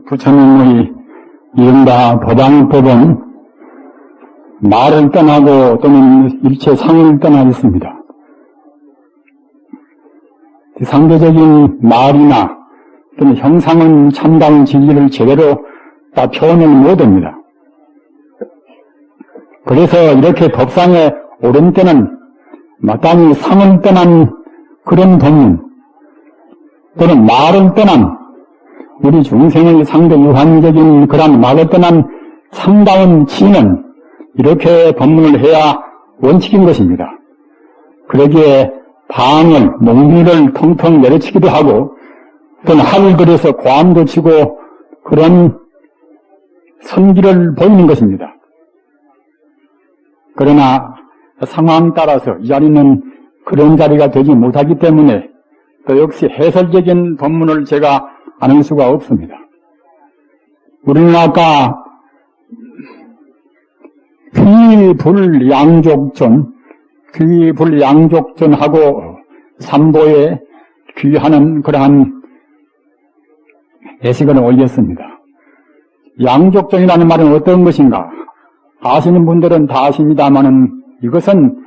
부처님의 이른바 법왕법은 말을 떠나고 또는 일체 상을 떠나 있습니다. 상대적인 말이나 또는 형상은 참다운 진리를 제대로 다 표현을 못합니다. 그래서 이렇게 법상에 오른 때는 마땅히 상을 떠난 그런 법문 또는 말을 떠난 우리 중생의 상대 유한적인 그런 말을 떠난 참다운 지는 이렇게 법문을 해야 원칙인 것입니다. 그러기에 방을, 몽비를 통통 내려치기도 하고 또는 하를 들여서 고함도 치고 그런 선기를 보이는 것입니다. 그러나 상황 따라서 이 자리는 그런 자리가 되지 못하기 때문에 또 역시 해설적인 법문을 제가 아는 수가 없습니다. 우리는 아까 귀불양족전하고 삼보에 귀하는 그러한 예식을 올렸습니다. 양족전이라는 말은 어떤 것인가? 아시는 분들은 다 아십니다마는 이것은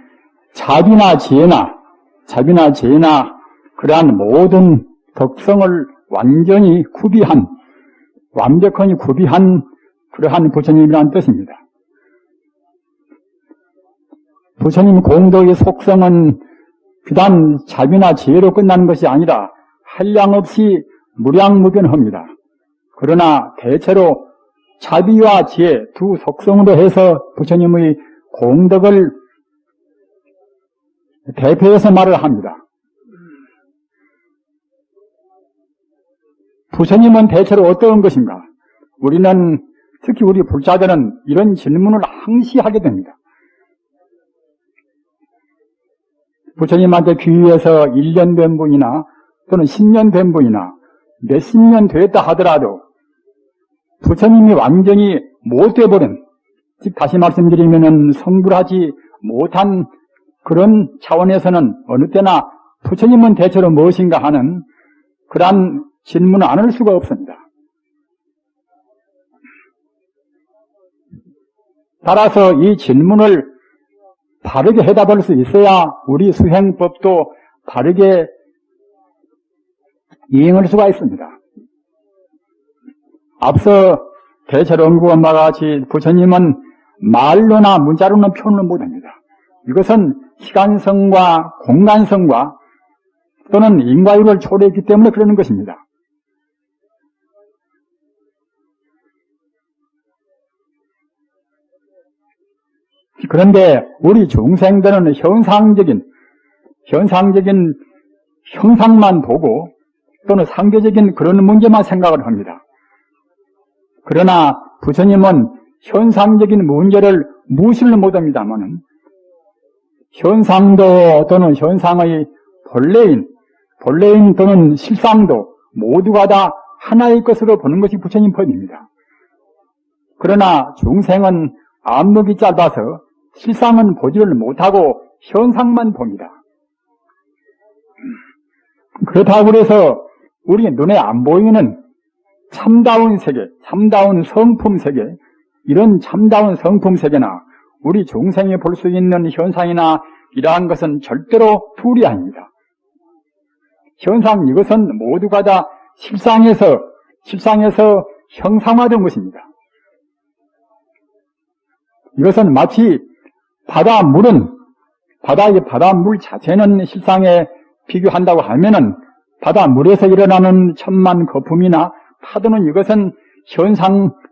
자비나 지혜나 그러한 모든 덕성을 완전히 완벽하게 구비한 그러한 부처님이라는 뜻입니다. 부처님 공덕의 속성은 비단 자비나 지혜로 끝나는 것이 아니라 한량없이 무량무변합니다. 그러나 대체로 자비와 지혜 두 속성으로 해서 부처님의 공덕을 대표해서 말을 합니다. 부처님은 대체로 어떤 것인가? 우리는 특히 우리 불자들은 이런 질문을 항시 하게 됩니다. 부처님한테 귀의해서 1년 된 분이나 또는 10년 된 분이나 몇십 년 됐다 하더라도 부처님이 완전히 못돼버린, 즉 다시 말씀드리면 성불하지 못한 그런 차원에서는 어느 때나 부처님은 대체로 무엇인가 하는 그러한 질문을 안 할 수가 없습니다. 따라서 이 질문을 바르게 해답할 수 있어야 우리 수행법도 바르게 이행할 수가 있습니다. 앞서 대체로 언급한 바와 같이 부처님은 말로나 문자로는 표현을 못합니다. 이것은 시간성과 공간성과 또는 인과율을 초래했기 때문에 그러는 것입니다. 그런데 우리 중생들은 현상적인 형상만 보고 또는 상대적인 그런 문제만 생각을 합니다. 그러나 부처님은 현상적인 문제를 무시를 못합니다만은 현상도 또는 현상의 본래인 또는 실상도 모두가 다 하나의 것으로 보는 것이 부처님 법입니다. 그러나 중생은 안목이 짧아서 실상은 보지를 못하고 현상만 봅니다. 그렇다고 해서 우리 눈에 안 보이는 참다운 세계, 참다운 성품 세계, 이런 참다운 성품 세계나 우리 중생이 볼 수 있는 현상이나 이러한 것은 절대로 둘이 아닙니다. 현상, 이것은 모두가 다 실상에서 형상화된 것입니다. 이것은 마치 바닷물 자체는 실상에 비교한다고 하면은 바닷물에서 일어나는 천만 거품이나 파도는 이것은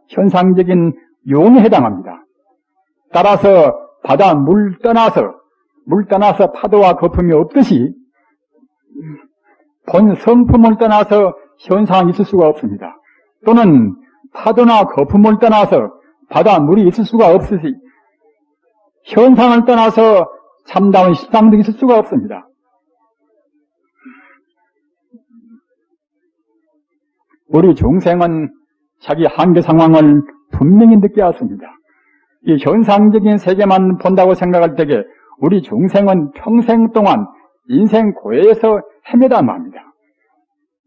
현상적인 용에 해당합니다. 따라서 물 떠나서 파도와 거품이 없듯이 본 성품을 떠나서 현상이 있을 수가 없습니다. 또는 파도나 거품을 떠나서 바닷물이 있을 수가 없으시 현상을 떠나서 참다운 실상도 있을 수가 없습니다. 우리 중생은 자기 한계 상황을 분명히 느껴 왔습니다. 이 현상적인 세계만 본다고 생각할 때에 우리 중생은 평생 동안 인생 고해에서 헤매다 맙니다.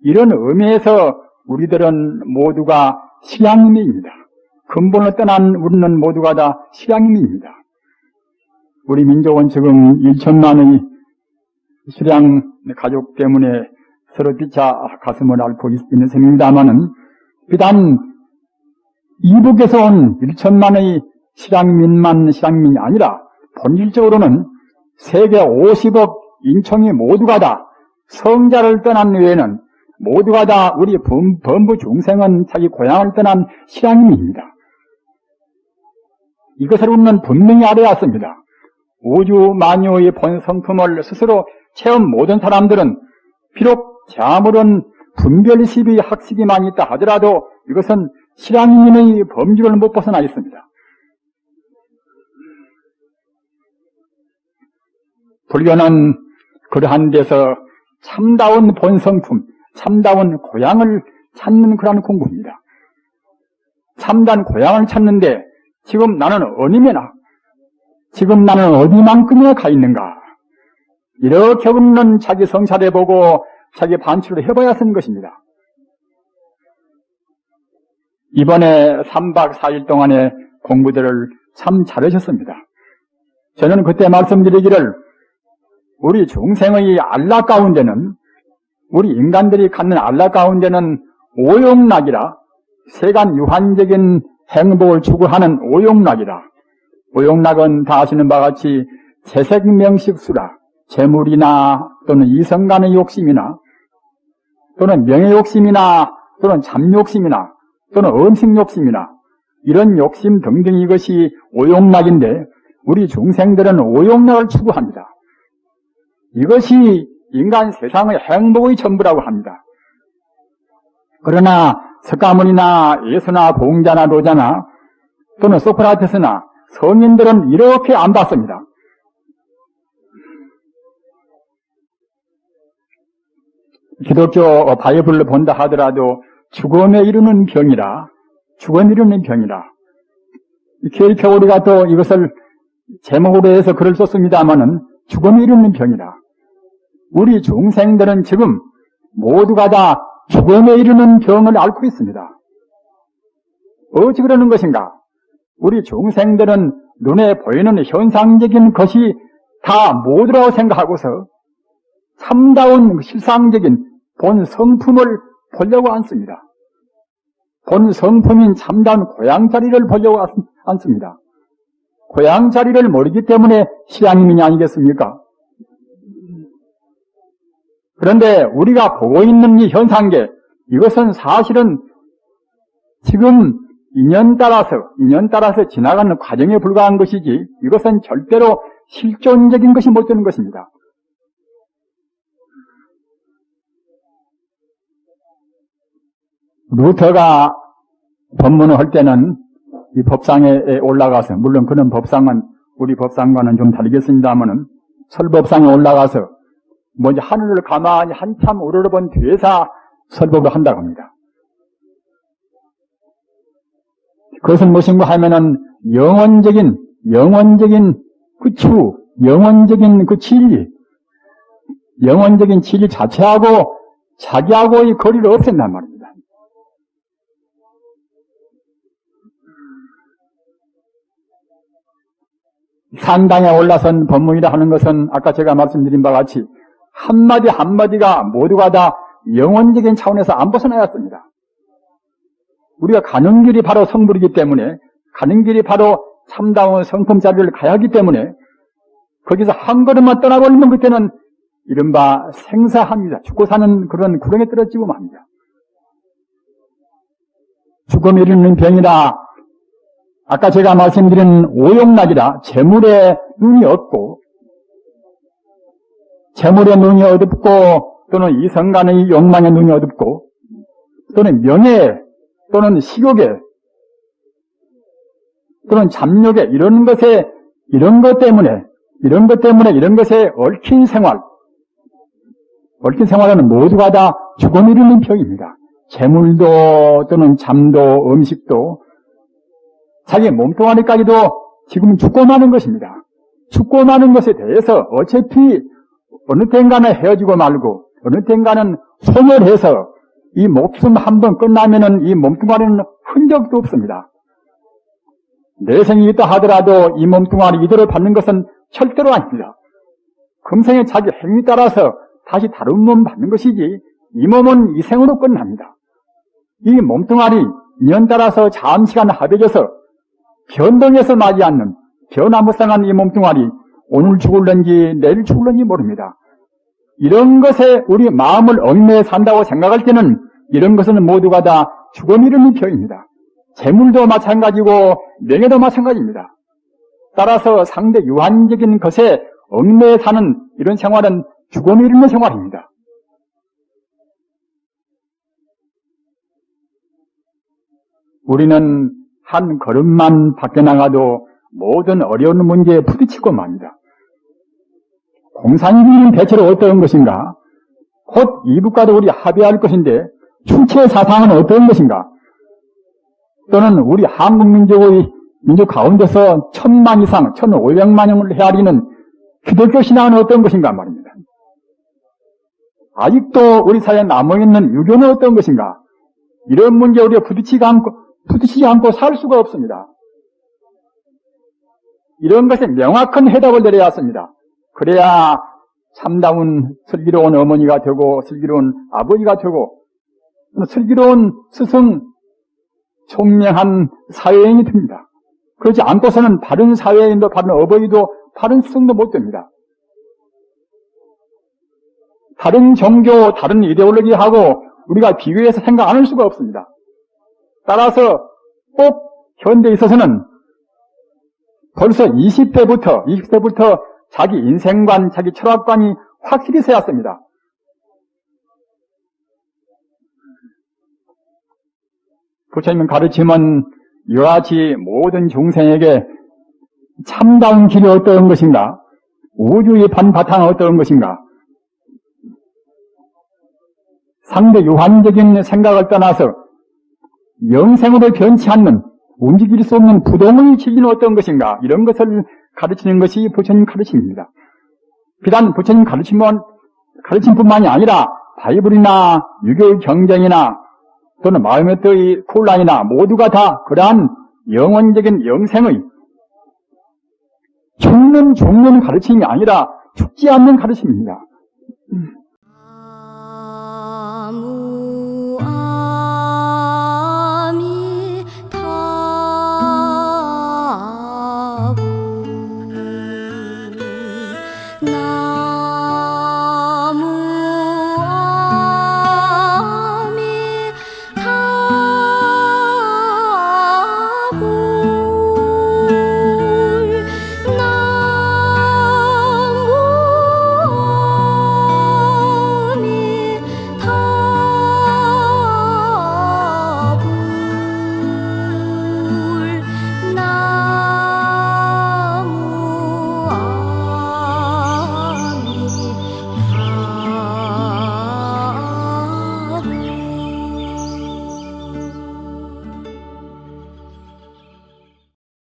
이런 의미에서 우리들은 모두가 실향민입니다. 근본을 떠난 우리는 모두가 다 실향민입니다. 우리 민족은 지금 1천만의 실향 가족 때문에 서로 피차 가슴을 앓고 있는 셈입니다마는 비단 이북에서 온 1천만의 실향민이 아니라 본질적으로는 세계 50억 인청이 모두가 다 성자를 떠난 외에는 모두가 다 우리 범부 중생은 자기 고향을 떠난 실향민입니다. 이것을 우리는 분명히 알아야 합니다. 우주 만유의 본 성품을 스스로 체험 모든 사람들은 비록 제 아무런 분별 시비 학식이만 있다 하더라도 이것은 실향민의 범주를 못 벗어나 있습니다. 불교는 그러한 데서 참다운 본성품, 참다운 고향을 찾는 그러한 공부입니다. 참다운 고향을 찾는데 지금 나는 어디면나 지금 나는 어디만큼이나 가 있는가 이렇게 없는 자기 성찰해보고 자기 반추를 해봐야 하는 것입니다. 이번에 3박 4일 동안의 공부들을 참 잘하셨습니다. 저는 그때 말씀드리기를 우리 중생의 안락 가운데는 우리 인간들이 갖는 안락 가운데는 오용락이라 세간 유한적인 행복을 추구하는 오용락이라 오용락은 다 아시는 바와 같이 재색명식수라 재물이나 또는 이성 간의 욕심이나 또는 명예욕심이나 또는 잠욕심이나 또는 음식욕심이나 이런 욕심 등등 이것이 오용락인데 우리 중생들은 오용락을 추구합니다. 이것이 인간 세상의 행복의 전부라고 합니다. 그러나 석가모니나 예수나 공자나 로자나 또는 소크라테스나 성인들은 이렇게 안 봤습니다. 기독교 바이블을 본다 하더라도 죽음에 이르는 병이라 캐릭터 우리가 또 이것을 제목으로 해서 글을 썼습니다마는 죽음에 이르는 병이라 우리 중생들은 지금 모두가 다 죽음에 이르는 병을 앓고 있습니다. 어찌 그러는 것인가? 우리 중생들은 눈에 보이는 현상적인 것이 다 모두라고 생각하고서 참다운 실상적인 본 성품을 보려고 않습니다. 본 성품인 참다운 고향자리를 보려고 않습니다. 고향자리를 모르기 때문에 실향민이 아니겠습니까? 그런데 우리가 보고 있는 이 현상계, 이것은 사실은 지금 인연 따라서 지나가는 과정에 불과한 것이지, 이것은 절대로 실존적인 것이 못 되는 것입니다. 루터가 법문을 할 때는 이 법상에 올라가서, 물론 그런 법상은 우리 법상과는 좀 다르겠습니다만은, 설법상에 올라가서 먼저 하늘을 가만히 한참 우러러본 뒤에서 설법을 한다고 합니다. 그것은 무엇인가 하면은 영원적인 그 추, 영원적인 그 진리, 영원적인 진리 자체하고 자기하고의 거리를 없앤단 말입니다. 산당에 올라선 법문이라 하는 것은 아까 제가 말씀드린 바와 같이 한마디 한마디가 모두가 다 영원적인 차원에서 안 벗어나였습니다. 우리가 가는 길이 바로 성불이기 때문에, 가는 길이 바로 참다운 성품 자리를 가야 하기 때문에 거기서 한 걸음만 떠나버리면 그때는 이른바 생사합니다. 죽고 사는 그런 구렁에 떨어지고 맙니다. 죽음이 이르는 병이라, 아까 제가 말씀드린 오용락이라 재물에 눈이 없고, 재물에 눈이 어둡고, 또는 이성간의 욕망에 눈이 어둡고, 또는 명예, 또는 식욕에, 또는 잠욕에, 이런 것 때문에 이런 것에 얽힌 생활은 모두가 다 죽음이 이르는 병입니다. 재물도, 또는 잠도, 음식도, 자기 몸뚱아리까지도 지금 죽고 마는 것입니다. 죽고 마는 것에 대해서 어차피 어느 땐가는 헤어지고 말고, 어느 땐가는 소멸해서 이 목숨 한 번 끝나면은 이 몸뚱아리는 흔적도 없습니다. 내생이 있다 하더라도 이 몸뚱아리 이대로 받는 것은 절대로 아닙니다. 금생에 자기 행위 따라서 다시 다른 몸 받는 것이지 이 몸은 이 생으로 끝납니다. 이 몸뚱아리 인연 따라서 잠시간 합해져서 변동해서 나지 않는 변화무쌍한 이 몸뚱아리 오늘 죽을런지 내일 죽을런지 모릅니다. 이런 것에 우리 마음을 얽매여 산다고 생각할 때는 이런 것은 모두가 다 죽음 이름이 병입니다. 재물도 마찬가지고 명예도 마찬가지입니다. 따라서 상대 유한적인 것에 얽매여 사는 이런 생활은 죽음 이름의 생활입니다. 우리는 한 걸음만 밖에 나가도 모든 어려운 문제에 부딪히고 맙니다. 공산주의는 대체로 어떤 것인가? 곧 이북과도 우리 합의할 것인데 출체 사상은 어떤 것인가? 또는 우리 한국민족의 민족 가운데서 1000만 이상, 1500만형을 헤아리는 기독교 신앙은 어떤 것인가 말입니다. 아직도 우리 사회에 남아있는 유교는 어떤 것인가? 이런 문제에 우리가 부딪히지 않고 살 수가 없습니다. 이런 것에 명확한 해답을 내려야 합니다. 그래야 참다운 슬기로운 어머니가 되고 슬기로운 아버지가 되고 슬기로운 스승, 총명한 사회인이 됩니다. 그렇지 않고서는 바른 사회인도 바른 어버이도 바른 스승도 못 됩니다. 다른 종교, 다른 이데올로기하고 우리가 비교해서 생각 안 할 수가 없습니다. 따라서 꼭 현대에 있어서는 벌써 20대부터 자기 인생관, 자기 철학관이 확실히 세웠습니다. 부처님의 가르침은 이와 같이 모든 중생에게 참다운 길이 어떤 것인가? 우주의 반바탕은 어떤 것인가? 상대 유한적인 생각을 떠나서 영생으로 변치 않는 움직일 수 없는 부동의 진리는 어떤 것인가? 이런 것을 가르치는 것이 부처님 가르침입니다. 비단 부처님 가르침뿐만이 아니라 바이블이나 유교의 경쟁이나 또는 마음의 뜻의 콜란이나 모두가 다 그러한 영원적인 영생의 죽는 가르침이 아니라 죽지 않는 가르침입니다.